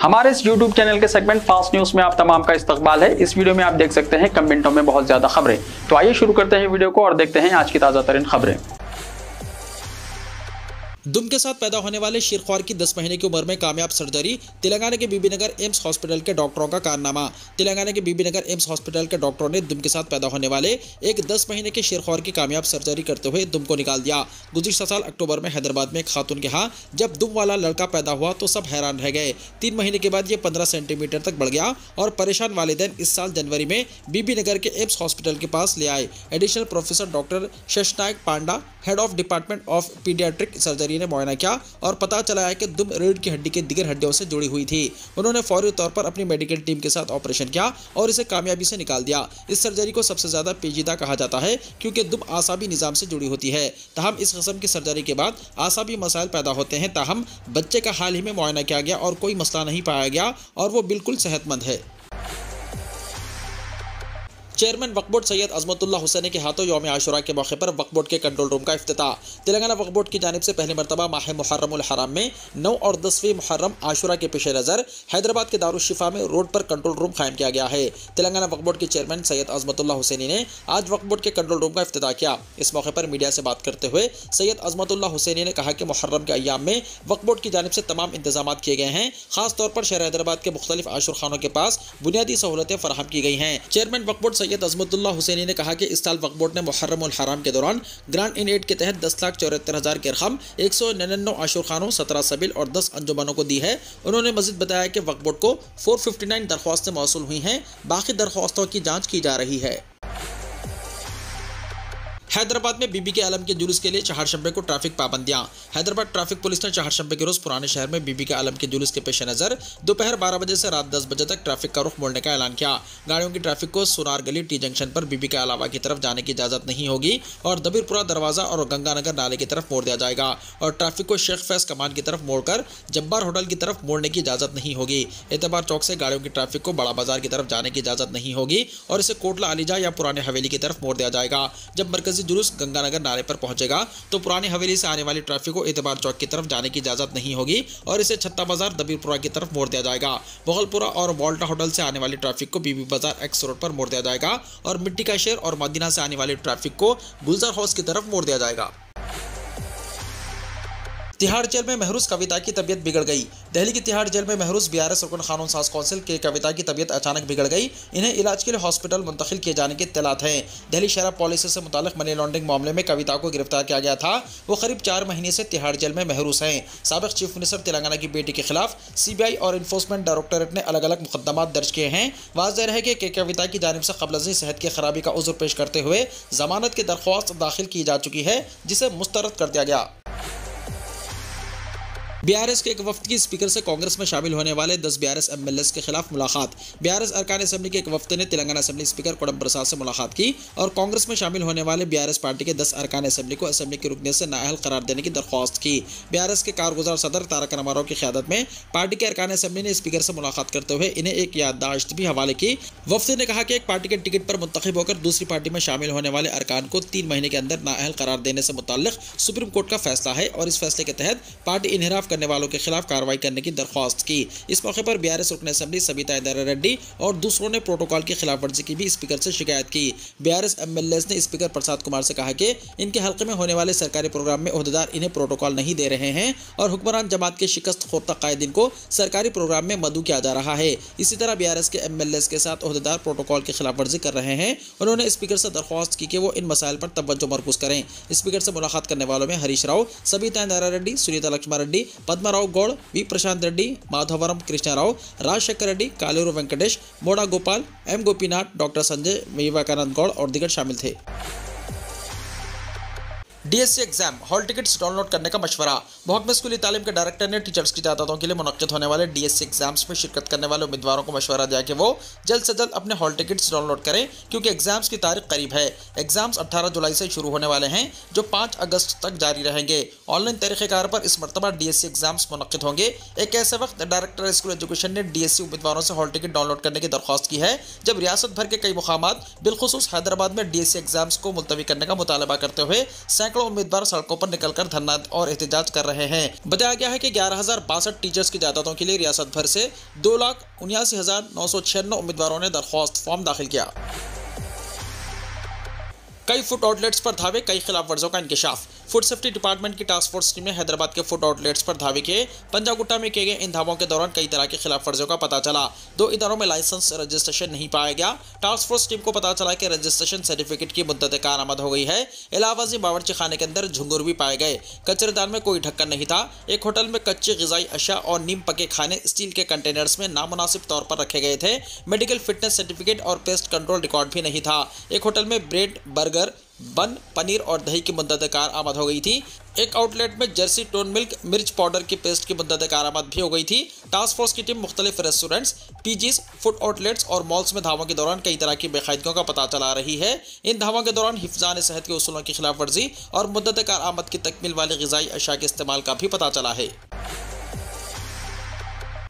हमारे इस YouTube channel के सेगमेंट फास्ट न्यूज में आप तमाम का इस्तकबाल है। इस वीडियो में आप देख सकते हैं कम मिनटों में बहुत ज्यादा खबरें। तो आइए शुरू करते हैं वीडियो को और देखते हैं आज की ताजा तरीन खबरें। दुम के साथ पैदा होने वाले शीरख्वार की 10 महीने की उम्र में कामयाब सर्जरी। तेलंगाना के बीबीनगर एम्स हॉस्पिटल के डॉक्टरों का कारनामा। तेलंगाना के बीबीनगर एम्स हॉस्पिटल के डॉक्टरों ने दुम के साथ पैदा होने वाले एक 10 महीने के शीरख्वार की कामयाब सर्जरी करते हुए दुम को निकाल दिया। गुज़िश्ता साल अक्टूबर में हैदराबाद में एक खातून के यहाँ जब दुम वाला लड़का पैदा हुआ तो सब हैरान रह गए। 3 महीने के बाद ये 15 सेंटीमीटर तक बढ़ गया और परेशान वालिदैन इस साल जनवरी में बीबीनगर के एम्स हॉस्पिटल के पास ले आए। Additional professor doctor Shashnayak Panda, head of department of paediatric surgery ने मुआयना किया और पता चला है कि दुम रीढ़ की हड्डी के दिगर हड्डियों से जुड़ी हुई थी। उन्होंने फौरी तौर पर अपनी मेडिकल टीम के साथ ऑपरेशन किया और इसे कामयाबी से निकाल दिया। इस सर्जरी को सबसे ज्यादा पेचीदा कहा जाता है क्योंकि दुम आसाबी निजाम से जुड़ी होती है। ताहम इस किस्म की सर्जरी के बाद आसाबी मसाइल पैदा होते हैं। ताहम बच्चे का हाल ही में मुआयना किया गया और कोई मसला नहीं पाया गया और वो बिल्कुल सेहतमंद है। चेयरमैन वक्फ बोर्ड सैयद अजमतुल्लाह हुसैनी के हाथों यौम आशुरा के मौके पर वक्फ बोर्ड के कंट्रोल रूम का इफ्तिताह। तेलंगाना वक्फ बोर्ड की जानिब से पहली मरतबा माह मुहर्रमुल हराम में 9 और 10वीं मुहर्रम आशुरा के पेश नज़र हैदराबाद के दारुश्शिफा में रोड पर कंट्रोल रूम कायम किया गया है। तेलंगाना वक्फ बोर्ड के चेयरमैन सैयद अजमतुल्लाह हुसैनी ने आज वक्फ बोर्ड के कंट्रोल रूम का इफ्तिताह किया। इस मौके पर मीडिया से बात करते हुए सैयद अजमतुल्लाह हुसैनी ने कहा कि मुहर्रम के अय्याम में वक्फ बोर्ड की जानिब से तमाम इंतजाम किए गए हैं। खासतौर पर शहर हैदराबाद के मुख्तलिफ आशुर खानों के पास बुनियादी सहूलतें फराहम की गई हैं। चेयरमैन वक्फ बोर्ड सैयद अजमतुल्लाह हुसैनी ने कहा कि इस साल वक्फ बोर्ड ने मुहर्रमुल हराम के दौरान ग्रांट इन एड के तहत 10,74,000 किरहम 199 आशुर खानों, 17 सबिल और 10 अंजुमनों को दी है। उन्होंने मजीद बताया कि वक्फ बोर्ड को 459 दरख्वास्तें मौसूल हुई हैं। बाकी दरख्वास्तों की जांच की जा रही है। हैदराबाद में बीबी के आलम के जुलूस के लिए चहारशंबे को ट्रैफिक पाबंदियां। हैदराबाद ट्रैफिक पुलिस ने चहारशंबे के रोज पुराने शहर में बीबी के आलम के जुलूस के पेश नज़र दोपहर 12 बजे से रात 10 बजे तक ट्रैफिक का रुख मोड़ने का ऐलान किया। गाड़ियों की ट्रैफिक को सुनार गली टी जंक्शन पर बीबी के अलावा की तरफ जाने की इजाजत नहीं होगी और दबीरपुरा दरवाजा और गंगानगर नाले की तरफ मोड़ दिया जाएगा और ट्रैफिक को शेख फैज कमान की तरफ मोड़कर जब्बार होटल की तरफ मोड़ने की इजाजत नहीं होगी। एतबार चौक से गाड़ियों की ट्रैफिक को बड़ा बाजार की तरफ जाने की इजाजत नहीं होगी और इसे कोटला अलीजा या पुरानी हवेली की तरफ मोड़ दिया जाएगा। जब मरकजी जुलूस गंगानगर नाले पर पहुंचेगा तो पुरानी हवेली से आने वाली ट्रैफिक को एतबार चौक की तरफ जाने की इजाजत नहीं होगी और इसे छत्ता बाजार दबीरपुरा की तरफ मोड़ दिया जाएगा। बगलपुरा और वॉल्टा होटल से आने वाली ट्रैफिक को बीबी बाजार एक्स रोड पर मोड़ दिया जाएगा और मिट्टी का शेर और मदीना से आने वाली ट्रैफिक को गुलजार हाउस की तरफ मोड़ दिया जाएगा। तिहाड़ जेल में महरूज कविता की तबीयत बिगड़ गई। दिल्ली की तिहाड़ जेल में महरूज बीआरएस रुकन कानून साज कौंसिल के कविता की तबीयत अचानक बिगड़ गई। इन्हें इलाज के लिए हॉस्पिटल मुंतकिल किए जाने की इत्तलात हैं। दिल्ली शराब पॉलिसी से मुताल्लिक मनी लॉन्ड्रिंग मामले में कविता को गिरफ्तार किया गया था। वो करीब 4 महीने से तिहाड़ जेल में महरूज हैं। साबिक चीफ मिनिस्टर तेलंगाना की बेटी के खिलाफ सीबीआई और इन्फोर्समेंट डायरेक्टोरेट ने अलग अलग मुकदमा दर्ज किए हैं। वाज़ेह है कि कविता की जानिब से क़ब्ल अज़ सेहत की खराबी का उज़्र पेश करते हुए जमानत की दरख्वास्त दाखिल की जा चुकी है जिसे मुस्तरद कर दिया गया। बीआरएस के एक वफ्द की स्पीकर से कांग्रेस में शामिल होने वाले 10 बीआरएस एमएलएस के खिलाफ मुलाकात। बीआरएस अरकान असेंबली के एक वफ्द ने तेलंगाना असेंबली स्पीकर कोडम प्रसाद से मुलाकात की और कांग्रेस में शामिल होने वाले बीआरएस पार्टी के 10 अरकान असेंबली को असेंबली के रुकने से नाअहल करार देने की दरख्वास्त की। बीआरएस के कारगुजार सदर तारक रामाराव की क़यादत में पार्टी के अरकान असेंबली ने स्पीकर से मुलाकात करते हुए इन्हें एक याददाश्त भी हवाले की। वफ्द ने कहा कि एक पार्टी के टिकट पर मुंतखब होकर दूसरी पार्टी में शामिल होने वाले अरकान को 3 महीने के अंदर नाअहल करार देने से मुताल्लिक सुप्रीम कोर्ट का फैसला है और इस फैसले के तहत पार्टी इन्हिराफ करने वालों के खिलाफ कार्रवाई करने की दरख्वास्त की। इस मौके पर बीआरएस रुकन असेंबली सबिता इंदिरा रेड्डी और दूसरों ने प्रोटोकॉल की खिलाफ वर्जी की भी स्पीकर से शिकायत की। बीआरएस एमएलएस ने स्पीकर प्रसाद कुमार से कहा कि इनके हल्के में होने वाले सरकारी प्रोग्राम में ओहदेदार इन्हें प्रोटोकॉल नहीं दे रहे हैं और हुक्मरान जमात के शिकस्त खोरता कायदीन को सरकारी प्रोग्राम में मदऊ किया जा रहा है। इसी तरह बीआरएस के एमएलएस के साथ ओहदेदार प्रोटोकॉल की खिलाफ वर्जी कर रहे हैं। उन्होंने स्पीकर से दरख्वास्त की कि वो इन मसाइल पर तवज्जो मरकूज करें। स्पीकर से मुलाकात करने वालों में हरीश राव, सबिता इंदिरा रेड्डी, सुनीता लक्ष्मण रेड्डी, पद्माराव गौड़, वी प्रशांत रेड्डी, माधवरम कृष्णाराव, राजशेखर रेड्डी, कालूरू वेंकटेश, मोड़ा गोपाल, एम गोपीनाथ, डॉक्टर संजय, विवेकानंद गौड़ और दीगर शामिल थे। DSC exam hall tickets download करने का मशवरा। महकमा स्कूली तालीम के डायरेक्टर ने टीचर्स की इजाजतों के लिए मुनक्किद होने वाले डीएससी एग्जाम्स में शिरकत करने वाले उम्मीदवारों को मशवरा दिया कि वो जल्द से जल्द अपने हॉल टिकट्स डाउनलोड करें क्योंकि एग्जाम्स की तारीख करीब है। एग्जाम्स 18 जुलाई से शुरू होने वाले हैं जो 5 अगस्त तक जारी रहेंगे। ऑनलाइन तरीक़ेकार पर इस मरतबा डीएससी एग्जाम्स मुनक्किद होंगे। एक ऐसे वक्त डायरेक्टर स्कूल एजुकेशन ने डीएससी उम्मीदवारों से हॉल टिकट डाउनलोड करने की दरख्वास्त की है जब रियासत भर के कई मुकामात बिलखुसूस हैदराबाद में डीएससी एग्जाम्स को मुलतवी करने का मुतालबा करते हुए सैकड़ों दोनों उम्मीदवार सड़कों पर निकलकर धरना और एहतजाज कर रहे हैं। बताया गया है कि 11,062 टीचर्स की जायदादों के लिए रियासत भर से 2,79,996 उम्मीदवारों ने दरख्वास्त फॉर्म दाखिल किया। कई फूड आउटलेट्स पर धावे, कई खिलाफ वर्जियों का इंकशाफ। फूड सेफ्टी डिपार्टमेंट की टास्क फोर्स टीम ने हैदराबाद के फूड आउटलेट्स पर धावे किए। पंजागुट्टा में किए गए इन धावों के दौरान कई तरह की खिलाफ वर्जियों का पता चला। 2 इदारों में लाइसेंस रजिस्ट्रेशन नहीं पाया गया। टास्क फोर्स टीम को पता चला कि रजिस्ट्रेशन सर्टिफिकेट की मुद्दत कार आमद हो गई है। इलाहाबादी बावर्ची खाने के अंदर झुंगुर भी पाए गए। कचरेदान में कोई ढक्कन नहीं था। एक होटल में कच्चे ग़िज़ाई अशिया और नीम पके खाने स्टील के कंटेनर्स में नामुनासिब तौर पर रखे गए थे। मेडिकल फिटनेस सर्टिफिकेट और पेस्ट कंट्रोल रिकॉर्ड भी नहीं था। एक होटल में ब्रेड, बर्गर, बन, पनीर और दही की मुद्दत कार आमद हो गई थी। एक आउटलेट में जर्सी टोन मिल्क, मिर्च पाउडर की पेस्ट की मुद्दत कार आमद भी हो गई थी। टास्क फोर्स की टीम मुख्तलिफ रेस्टोरेंट्स, पीजीज, फूड आउटलेट्स और मॉल्स में धावों के दौरान कई तरह की बेकायदगियों का पता चला रही है। इन धावों के दौरान हिफ्जान सेहत के उसूलों की खिलाफ वर्जी और मुद्दत कार आमद की तकमील वाले ग़िज़ाई अशिया के इस्तेमाल का भी पता चला है।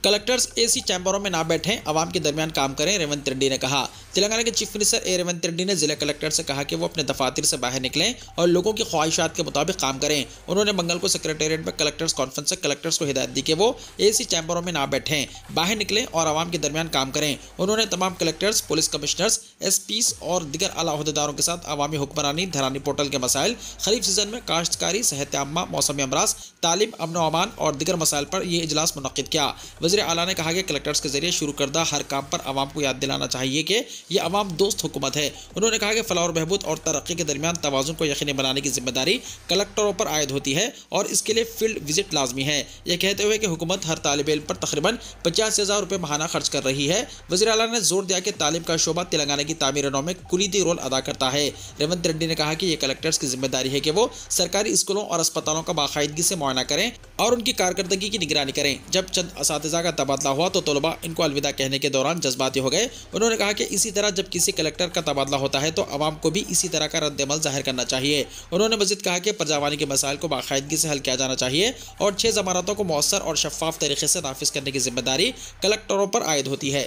कलेक्टर्स एसी चैम्बरों में ना बैठें, आवाम के दरमियान काम करें, रेवंत रेड्डी ने कहा। तेलंगाना के चीफ मिनिस्टर रेवंत रेड्डी ने जिला कलेक्टर से कहा कि वो अपने दफातर से बाहर निकलें और लोगों की ख्वाहिशात के मुताबिक काम करें। उन्होंने मंगल को सेक्रेटेरिएट में कलेक्टर्स कॉन्फ्रेंस से कलेक्टर्स को हिदायत दी कि वो एसी चैम्बरों में ना बैठें, बाहर निकलें और आवाम के दरमियान काम करें। उन्होंने तमाम कलेक्टर्स, पुलिस कमिश्नर्स, एसपीस और दीगर आला अहदेदारों के साथ अवामी हुक्मरानी, धरानी पोर्टल के मसाइल, खरीफ सीजन में काश्तकारी, सेहत आम्मा, मौसमी अमराज, तालीम, अमन व अमान और दीगर मसाइल पर यह इजलास मुनक्किद किया। वज़ीर आला ने कहा कि कलेक्टर्स के जरिए शुरू करदा हर काम पर आवाम को याद दिलाना चाहिए कि यह आवाम दोस्त हुकूमत है। उन्होंने कहा कि फलाह और बहबूद और तरक्की के दरमियान तवाज़ुन को यकीनी बनाने की जिम्मेदारी कलेक्टरों पर आयद होती है और इसके लिए फील्ड विजिट लाजमी है। यह कहते हुए कि हुकूमत हर तालिब इल्म पर तकरीबन 85,000 रुपये माहाना खर्च कर रही है। वज़ीर आला ने जोर दिया कि तालीम का शोबा तेलंगाना की तामीर-ए-नौ में कुलीदी रोल अदा करता है। रेवंत रेड्डी ने कहा कि यह कलेक्टर्स की जिम्मेदारी है कि वो सरकारी स्कूलों और अस्पतालों का बाकायदगी से मुआयना करें और उनकी कारकर्दगी की निगरानी करें। जब चंद असातिज़ा का तबादला हुआ तो तलबा इनको अलविदा कहने के दौरान जज्बाती हो गए। उन्होंने कहा कि इसी तरह जब किसी कलेक्टर का तबादला होता है तो आवाम को भी इसी तरह का रद्द-ए-अमल जाहिर करना चाहिए। उन्होंने मज़ीद कहा कि परजावानी के मसाइल को बाकायदगी से हल किया जाना चाहिए और 6 ज़मानतों को मौसर और शफाफ तरीके से नाफिज करने की जिम्मेदारी कलेक्टरों पर आयद होती है।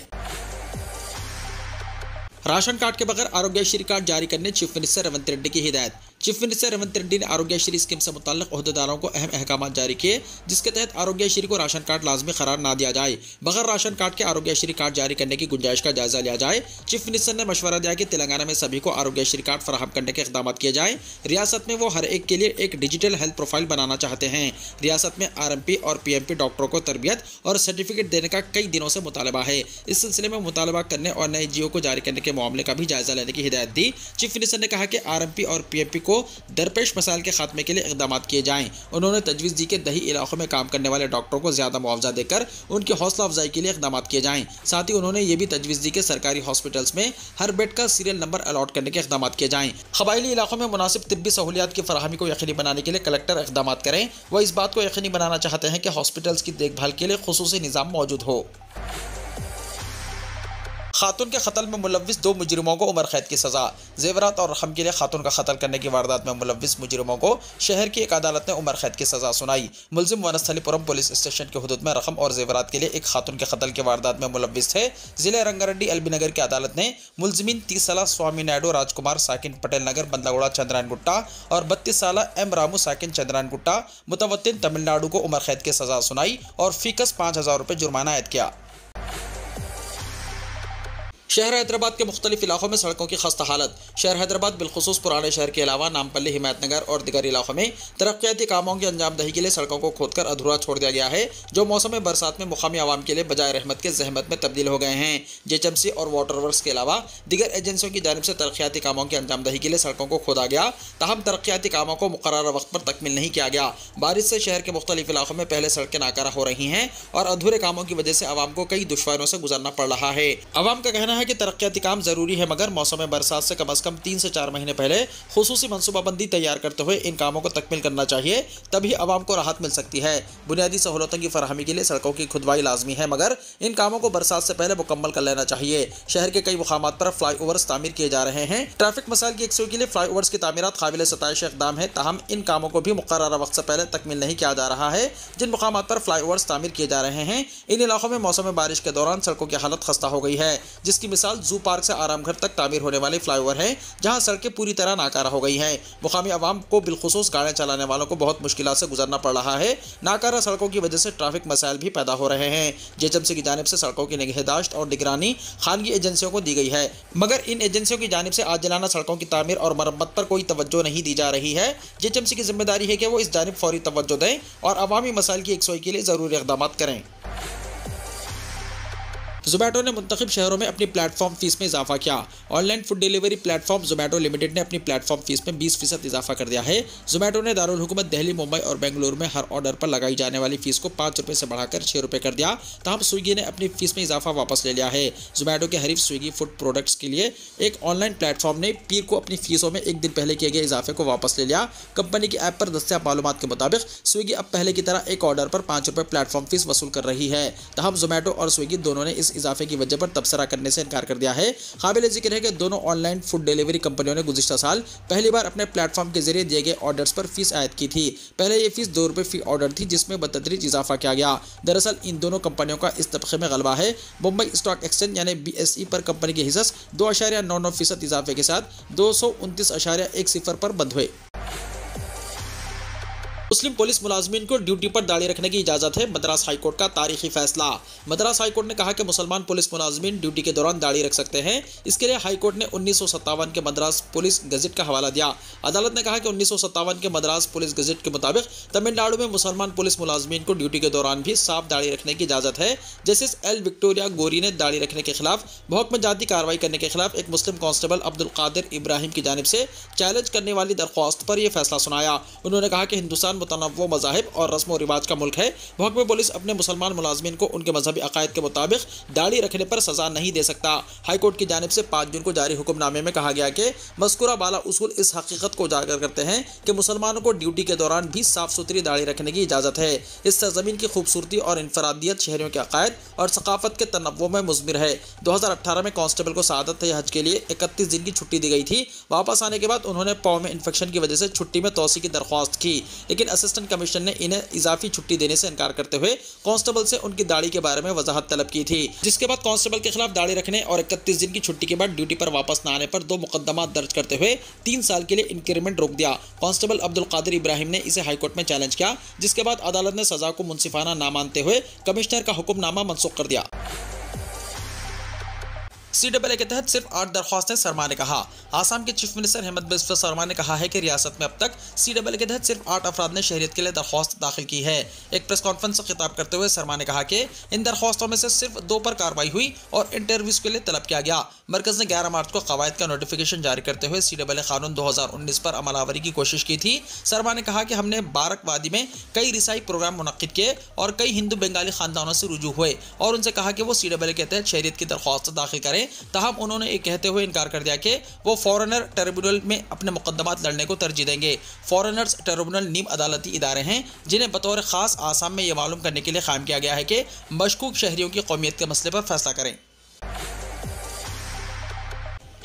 राशन कार्ड के बगैर आरोग्यश्री कार्ड जारी करने चीफ मिनिस्टर रेवंत रेड्डी की हिदायत। चीफ मिनिस्टर रेवंत रेड्डी ने आरोग्यश्री स्कीम से मुताल्लिक अहदेदारों को अहम अहकाम जारी किए, जिसके तहत आरोग्यश्री को राशन कार्ड लाजमी करार ना दिया जाए। बगैर राशन कार्ड के आरोग्यश्री कार्ड जारी करने की गुंजाइश का जायजा लिया जाए। चीफ मिनिस्टर ने मशवरा दिया कि तेलंगाना में सभी को आरोग्यश्री कार्ड फराहम करने के इक़दाम किए जाएँ। रियासत में वो हर एक के लिए एक डिजिटल हेल्थ प्रोफाइल बनाना चाहते हैं। रियासत में RMP और PMP डॉक्टरों को तरबियत और सर्टिफिकेट देने का कई दिनों से मुतालबा है। इस सिलसिले में मुतालबा करने और नए GO को जारी करने के मामले का भी जायजा लेने की हिदायत दी। चीफ मिनिस्टर ने कहा कि RMP और PMP को दरपेश मसाइल के खात्मे के लिए इक़दाम किए जाएं। उन्होंने तजवीज़ दी कि दही इलाकों में काम करने वाले डॉक्टरों को ज़्यादा मुआवजा देकर उनकी हौसला अफजाई के लिए इक़दाम किए जाएं। साथ ही उन्होंने ये भी तजवीज़ दी कि सरकारी हॉस्पिटल्स में हर बेड का सीरियल नंबर अलॉट करने के इक़दाम किए जाएं। क़बायली इलाकों में मुनासिब तिब्बी सहूलियात की फराहमी को यकीनी बनाने के लिए कलेक्टर इक़दाम करें। वह इस बात को यकीनी बनाना चाहते हैं कि हॉस्पिटल्स की देखभाल के लिए खुसूसी निज़ाम मौजूद हो। खातून के कत्ल में मुलव्विस 2 मुजरिमों को उम्र कैद की सज़ा। जेवरात और रकम के लिए खातून का कत्ल करने की वारदात में मुलव्विस मुजरिमों को शहर की एक अदालत ने उम्र कैद की सज़ा सुनाई। मुलजिम वनस्थलीपुरम पुलिस स्टेशन के हुदूद में रकम और जेवरात के लिए एक खातून के कत्ल की वारदात में मुलव्विस थे। जिले रंगारेड्डी LB नगर की अदालत ने मुलजिमीन 30 साल स्वामी नायडू राजकुमार साकिन पटेल नगर बंदलागुड़ा चंद्रायन गुट्टा और 32 साल M रामू साकिन चंद्रायन गुट्टा मुतवत्तिन तमिलनाडु को उम्र कैद की सज़ा सुनाई और फीकस 5,000 रुपये जुर्माना आयद किया। शहर हैदराबाद के मुख्तलिफ इलाकों में सड़कों की खस्ता हालत। शहर हैदराबाद बिलखुसूस पुराने शहर के अलावा नामपल्ली, हिमायतनगर और दीगर इलाकों में तरक्याती कामों की अंजामदही के लिए सड़कों को खोदकर अधूरा छोड़ दिया गया है, जो मौसम बरसात में मुकामी आवाम के लिए बजाय रहमत के जहमत में तब्दील हो गए हैं। JHMC और वाटर वर्क्स के अलावा दीगर एजेंसियों की जानिब से तरक्याती कामों की अंजामदही के लिए सड़कों को खोदा गया, ताहम तरक्याती कामों को मुकर्रर वक्त पर तकमील नहीं किया गया। बारिश से शहर के मुख्तलिफ इलाकों में पहले सड़कें नाकारा हो रही हैं और अधूरे कामों की वजह से आवाम को कई दुश्वारियों से गुजरना पड़ रहा है। आवाम का कहना है कि तरक्याती काम जरूरी है, मगर मौसम बरसात से कम अज कम 3 से 4 महीने पहले खुसूसी मनसूबाबंदी तैयार करते हुए इन कामों को तकमील करना चाहिए, तभी आवाम को राहत मिल सकती है। बुनियादी सहूलतों की फराहमी के लिए सड़कों की खुदवाई लाजमी है, मगर इन कामों को बरसात से पहले मुकम्मल कर लेना चाहिए। शहर के कई मुकामात पर फ्लाई ओवर्स तामीर किए जा रहे हैं। ट्रैफिक मसाइल की यकसूई के लिए फ्लाई ओवर्स की तामीरात काबिल सताइश इक़दाम है, ताहम इन कामों को भी मुकर्रर वक्त से पहले तकमील नहीं किया जा रहा है। जिन मुकामात पर फ्लाई ओवर्स तामीर किए जा रहे हैं, इन इलाकों में मौसम बारिश के दौरान सड़कों की हालत खस्ता हो गई है, जिसकी इसकी मिसाल जू पार्क से आरामघर तक तामीर होने वाले फ्लाईओवर है, जहां सड़कें पूरी तरह नाकारा हो गई हैं। मुकामी आवाम को बिलखुसूस गाड़ियां चलाने वालों को बहुत मुश्किलात से गुजरना पड़ रहा है। नाकारा सड़कों की वजह से ट्रैफिक मसाइल भी पैदा हो रहे हैं। जेएचएमसी की जानिब से सड़कों की निगहदाश्त और निगरानी खानगी एजेंसियों को दी गई है, मगर इन एजेंसियों की जानिब से आजिलाना सड़कों की तामीर और मरम्मत पर कोई तवज्जो नहीं दी जा रही है। जेएचएमसी की जिम्मेदारी है कि वो इस जानिब फौरी तवज्जो दें और अवामी मसाइल की यकसुई के लिए ज़रूरी इक़दाम करें। ज़ोमैटो ने मुंतखब शहरों में अपनी प्लेटफॉर्म फीस में इजाफा किया। Online food delivery platform Zomato limited ने अपनी प्लेटफॉर्म फीस में 20% इजाफा कर दिया है। ज़ोमैटो ने दारुल हुकूमत दिल्ली, मुंबई और बेंगलुरु में हर ऑर्डर पर लगाई जाने वाली फीस को 5 रुपये से बढ़ाकर 6 रुपये कर दिया। तहम स्विगी ने अपनी फीस में इजाफा वापस ले लिया है। ज़ोमैटो के हरीफ स्विगी फूड प्रोडक्ट्स के लिए एक ऑनलाइन प्लेटफॉर्म ने पीर को अपनी फीसों में एक दिन पहले किए गए इजाफे को वापस ले लिया। कंपनी की ऐप पर दस्तियाब मालूमात के मुताबिक स्विगी अब पहले की तरह एक ऑर्डर पर 5 रुपये प्लेटफॉर्म फीस वसूल कर रही है। तहम ज़ोमैटो और स्विगी दोनों ने इस इजाफे की वजह पर तबसरा करने से इनकार कर दिया है। काबिल जिक्र है कि दोनों ऑनलाइन फूड डिलीवरी कंपनियों ने गुज़िश्ता साल पहली बार अपने प्लेटफॉर्म के जरिए दिए गए ऑर्डर्स पर फीस आयद की थी। पहले ये फीस 2 रुपये फी ऑर्डर थी, जिसमें बतदरीज इजाफा किया गया। दरअसल इन दोनों कंपनियों का इस तबके में गलबा है। मुंबई स्टॉक एक्सचेंज यानी BSE पर कंपनी के हिस्स 2.99% इजाफे के साथ 229.10 पर बंद हुए। मुस्लिम पुलिस मुलाजमीन को ड्यूटी पर दाढ़ी रखने की इजाज़त है, मद्रास हाईकोर्ट का तारीखी फैसला। मद्रास हाईकोर्ट ने कहा कि मुसलमान पुलिस मुलाजमीन ड्यूटी के दौरान दाढ़ी रख सकते हैं। इसके लिए हाईकोर्ट ने 1957 के मद्रास पुलिस गजट का हवाला दिया। अदालत ने कहा कि 1957 के मद्रास पुलिस गजट के मुताबिक तमिलनाडु में मुसलमान पुलिस मुलाजमीन को ड्यूटी के दौरान भी साफ दाढ़ी रखने की इजाज़त है। जस्टिस एल विक्टोरिया गोरी ने दाढ़ी रखने के खिलाफ मुहकमा जाती कार्रवाई करने के खिलाफ एक मुस्लिम कांस्टेबल अब्दुल कादिर इब्राहिम की जानिब से चैलेंज करने वाली दरख्वास्त पर यह फैसला सुनाया। उन्होंने कहा कि हिंदुस्तान मुतनव्वो मज़ाहिब और रस्म व रिवाज का मुल्क है। मुहकमा पुलिस अपने मुसलमान मुलाजमीन को उनके मजहबी अकायद के मुताबिक दाढ़ी रखने पर सजा नहीं दे सकता। हाईकोर्ट की जानिब से 5 जून को जारी हुक्मनामे में कहा गया कि मज़कूरा बाला उसूल इस हकीकत को उजागर करते हैं कि मुसलमानों को ड्यूटी के दौरान भी साफ सुथरी दाढ़ी रखने की इजाज़त है। इस सरजमीन की खूबसूरती और इनफरादियत शहरियों के अकायद और सकाफत के तनव्वुर में मुज़मिर है। 2018 में कांस्टेबल को सआदत हज के लिए 31 दिन की छुट्टी दी गई थी। वापस आने के बाद उन्होंने पाँव में इन्फेक्शन की वजह से छुट्टी में तोसी की दरख्वास्त की, लेकिन असिस्टेंट कमिश्नर ने इन्हें इजाफी छुट्टी देने से इनकार करते हुए कांस्टेबल से उनकी दाढ़ी के बारे में वजाहत तलब की थी, जिसके बाद कांस्टेबल के खिलाफ दाढ़ी रखने और 31 दिन की छुट्टी के बाद ड्यूटी पर वापस न आने पर 2 मुकदमा दर्ज करते हुए 3 साल के लिए इंक्रीमेंट रोक दिया। कांस्टेबल अब्दुल कादिर इब्राहिम ने इसे हाईकोर्ट में चैलेंज किया, जिसके बाद अदालत ने सजा को मुंसिफाना ना मानते हुए कमिश्नर का हुक्मनामा मनसूख कर दिया। CAA के तहत सिर्फ 8 दरख्वास्तें, शर्मा ने कहा। आसाम के चीफ मिनिस्टर हेमंत बिस्वा शर्मा ने कहा है कि रियासत में अब तक CAA के तहत सिर्फ 8 अफराद ने शहरियत के लिए दरख्वास्त दाखिल की है। एक प्रेस कॉन्फ्रेंस से खिताब करते हुए शर्मा ने कहा कि इन दरख्वास्तों में से सिर्फ 2 पर कार्रवाई हुई और इंटरव्यूज के लिए तलब किया गया। मरकज ने 11 मार्च को कवायद का नोटिफिकेशन जारी करते हुए CAA कानून 2019 पर अमलावरी की कोशिश की थी। शर्मा ने कहा कि हमने बारक वादी में कई रिसाई प्रोग्राम मुनक्किद किए और कई हिंदू बंगाली खानदानों से रुजू हुए और उनसे कहा कि वो CAA के तहत शहरियत की दरख्वास्त दाखिल करें। तहम उन्होंने ये कहते हुए इनकार कर दिया कि वो फॉरेनर ट्रिब्यूनल में अपने मुकदमात लड़ने को तरजीह देंगे। फॉरेनर्स ट्रिब्यूनल नीम अदालती इदारे हैं जिन्हें बतौर खास आसाम में यह मालूम करने के लिए कायम किया गया है कि मशकूक शहरियों की कौमियत के मसले पर फैसला करें।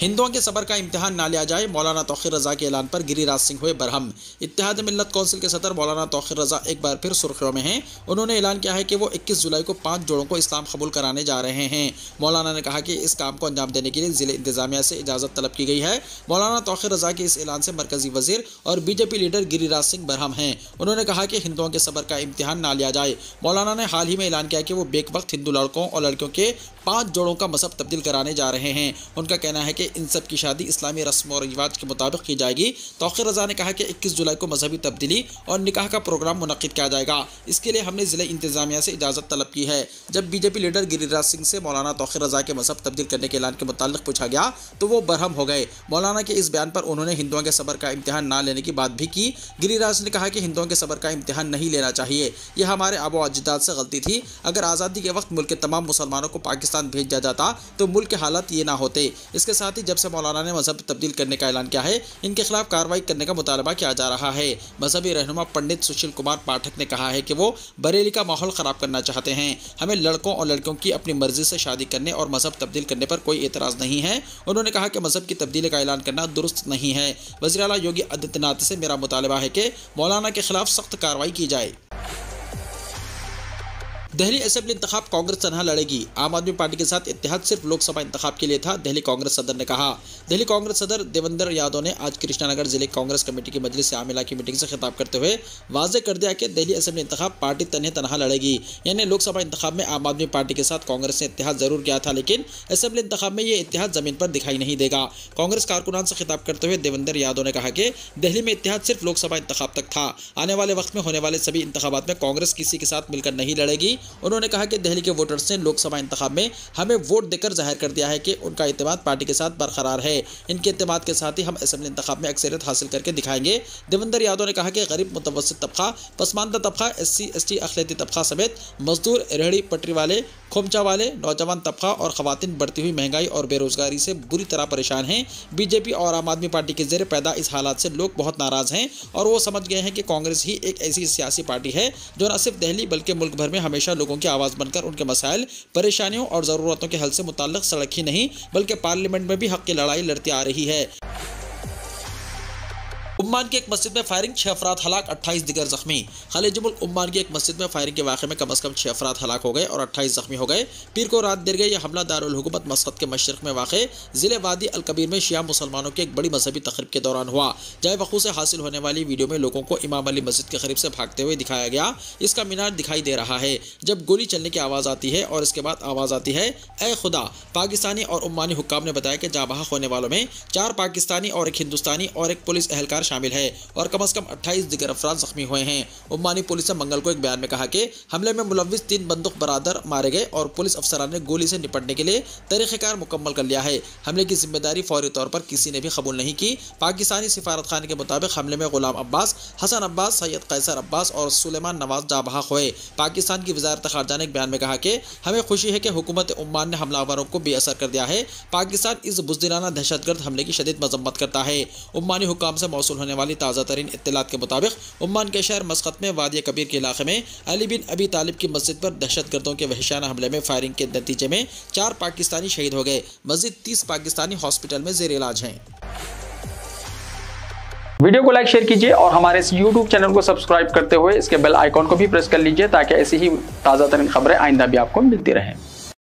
हिंदुओं के सबर का इम्तिहान ना लिया जाए, मौलाना तौक़ीर रज़ा के ऐलान पर गिरिराज सिंह हुए बरहम। इत्तेहाद मिल्लत कौंसिल के सदर मौलाना तौक़ीर रज़ा एक बार फिर सुर्खियों में हैं। उन्होंने ऐलान किया है कि वो 21 जुलाई को 5 जोड़ों को इस्लाम कबूल कराने जा रहे हैं। मौलाना ने कहा कि इस काम को अंजाम देने के लिए ज़िले इंतज़ामिया से इजाज़त तलब की गई है। मौलाना तौक़ीर रज़ा के इस ऐलान से मरकज़ी वज़ीर और BJP लीडर गिरिराज सिंह बरहम हैं। उन्होंने कहा कि हिंदुओं के सबर का इम्तिहान ना लिया जाए। मौलाना ने हाल ही में ऐलान किया कि वो बेक वक्त हिंदू लड़कों और लड़कियों के 5 जोड़ों का मज़हब तब्दील कराने जा रहे हैं। उनका कहना है कि इन सब की शादी इस्लामी रस्म और रिवाज के मुताबिक की जाएगी। तौक़ीर रज़ा ने कहा कि 21 जुलाई को मजहबी तब्दीली और निकाह का प्रोग्राम मुनक्किद किया जाएगा। इसके लिए हमने ज़िले इंतज़ामिया से इजाज़त तलब की है। जब BJP लीडर गिरिराज सिंह से मौलाना तौक़ीर रज़ा के मजहब तब्दील करने के ऐलान के मुताल्लिक़ पूछा गया तो वो बरहम हो गए। मौलाना के इस बयान पर उन्होंने हिंदुओं के सबर का इम्तिहान ना लेने की बात भी की। गिरिराज ने कहा कि हिंदुओं के सबर का इम्तिहान नहीं लेना चाहिए, यह हमारे आबो अजदाद से गलती थी। अगर आज़ादी के वक्त मुल्क के तमाम मुसलमानों को पाकिस्तान भेज दिया जाता तो मुल्क के हालात ये ना होते। इसके साथ ही जब से मौलाना ने मजहब तब्दील करने का ऐलान किया है, इनके खिलाफ कार्रवाई करने का मुतालबा किया जा रहा है। मजहबी रहनुमा पंडित सुशील कुमार पाठक ने कहा है कि वो बरेली का माहौल ख़राब करना चाहते हैं। हमें लड़कों और लड़कियों की अपनी मर्जी से शादी करने और मजहब तब्दील करने पर कोई एतराज़ नहीं है। उन्होंने कहा कि मजहब की तब्दीली का ऐलान करना दुरुस्त नहीं है। वज़ीर आला योगी आदित्यनाथ से मेरा मुतालबा है कि मौलाना के खिलाफ सख्त कार्रवाई की जाए। दिल्ली असेंबली इंतखाब कांग्रेस तनहा लड़ेगी, आम आदमी पार्टी के साथ इत्तेहाद सिर्फ लोकसभा इंतखाब के लिए था, दिल्ली कांग्रेस सदर ने कहा। दिल्ली कांग्रेस सदर देवेंद्र यादव ने आज कृष्णानगर जिले कांग्रेस कमेटी की मजलिस आमिला की मीटिंग से खिताब करते हुए वाजे कर दिया कि दिल्ली असेंबली इंतखाब पार्टी तनहा लड़ेगी। यानी लोकसभा इंतखाब में आम आदमी पार्टी के साथ कांग्रेस ने इत्तेहाद जरूर किया था, लेकिन असेंबली इंतखाब में ये इत्तेहाद जमीन पर दिखाई नहीं देगा। कांग्रेस कारकुनान से खिताब करते हुए देवेंद्र यादव ने कहा कि दिल्ली में इत्तेहाद सिर्फ लोकसभा इंतखाब तक था, आने वाले वक्त में होने वाले सभी इंतखाबात में कांग्रेस किसी के साथ मिलकर नहीं लड़ेगी। उन्होंने कहा कि दिल्ली के वोटर्स ने लोकसभा इंतखाब में हमें वोट देकर जाहिर कर दिया है कि उनका इत्तेमाद पार्टी के साथ बरकरार है। इनके इत्तेमाद के साथ ही हम असेंबली इंतखाब में अक्सरियत हासिल करके दिखाएंगे। देवेंद्र यादव ने कहा कि गरीब मुतवस्सित तबका, पसमानदा तबका, SC ST अखिलती तबका समेत मजदूर, रेहड़ी पटरी वाले, खोमचा वाले, नौजवान तबका और खवातीन बढ़ती हुई महंगाई और बेरोजगारी से बुरी तरह परेशान हैं। बीजेपी और आम आदमी पार्टी के जेर पैदा इस हालात से लोग बहुत नाराज हैं और वो समझ गए हैं कि कांग्रेस ही एक ऐसी सियासी पार्टी है जो न सिर्फ दिल्ली बल्कि मुल्क भर में हमेशा लोगों की आवाज़ बनकर उनके मसाइल, परेशानियों और ज़रूरतों के हल से मुताल्लिक़ सड़क ही नहीं बल्कि पार्लियामेंट में भी हक़ की लड़ाई लड़ती आ रही है। उम्मान की एक मस्जिद में फायरिंग, 6 अफराद हलाक, 28 दिगर जख्मी। खलीज मुल्क उम्मान की एक मस्जिद में फायरिंग के वाक़े में कम से कम 6 अफराद हलाक हो गए और 28 जख्मी हो गए। पीर को रात देर गए यह हमला दारुल हुकूमत मस्कत के मशरक़ में वाक़ ज़िले वादी अल कबीर में शिया मुसलमानों की एक बड़ी मजहबी तक़रीब के दौरान हुआ। जय वक़ू से हासिल होने वाली वीडियो में लोगों को इमाम अली मस्जिद के करीब से भागते हुए दिखाया गया। इसका मीनार दिखाई दे रहा है जब गोली चलने की आवाज़ आती है और इसके बाद आवाज़ आती है ए खुदा। पाकिस्तानी और उम्मानी हुक्काम ने बताया कि जाबाह होने वालों में 4 पाकिस्तानी और 1 हिंदुस्तानी और 1 पुलिस एहलकार शामिल है और कम से कम 28 दिगर अफराद जख्मी हुए हैं। उम्मानी पुलिस ने मंगल को एक बयान में कहा कि हमले में मुलव्विस 3 बंदूक बरादर मारे गए और पुलिस अफसरान ने गोली से निपटने के लिए तरीक़ेकार मुकम्मल कर लिया है। हमले की जिम्मेदारी फौरी तौर पर किसी ने भी कबूल नहीं की। पाकिस्तानी सिफारत खाने के मुताबिक हमले में गुलाम अब्बास, हसन अब्बास, सैयद कैसर अब्बास और सुलेमान नवाज जाबाह हुए। पाकिस्तान की वज़ारत ख़ारजा ने एक बयान में कहा कि हमें खुशी है कि हुकूमत उम्मान ने हमलावरों को बेअसर कर दिया है। पाकिस्तान इस बुज़दिलाना दहशतगर्द हमले की शदीद मजम्मत करता है। उम्मानी हुक्काम से मौसूल होने वाली ताज़ा तरीन इत्तलात के मुताबिक उम्मान के शहर मस्कत में वादी कबीर के इलाके में अली बिन अबी तालिब की मस्जिद पर दहशतगर्दों के वहशाना हमले में फायरिंग के नतीजे में 4 पाकिस्तानी शहीद हो गए। मज़ीद 30 पाकिस्तानी हॉस्पिटल में ज़ेर इलाज हैं। वीडियो को लाइक शेयर कीजिए और हमारे इस YouTube चैनल को सब्सक्राइब करते हुए इसके बेल आइकॉन को भी प्रेस कर लीजिए ताकि ऐसी ही ताज़ा तरीन खबरें आइंदा भी आपको मिलती रहें।